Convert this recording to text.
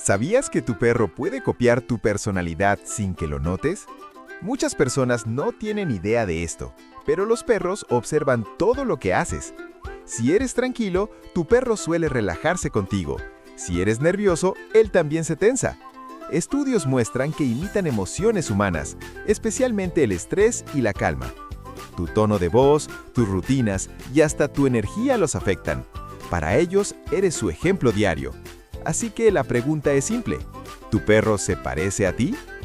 ¿Sabías que tu perro puede copiar tu personalidad sin que lo notes? Muchas personas no tienen idea de esto, pero los perros observan todo lo que haces. Si eres tranquilo, tu perro suele relajarse contigo. Si eres nervioso, él también se tensa. Estudios muestran que imitan emociones humanas, especialmente el estrés y la calma. Tu tono de voz, tus rutinas y hasta tu energía los afectan. Para ellos, eres su ejemplo diario. Así que la pregunta es simple: ¿tu perro se parece a ti?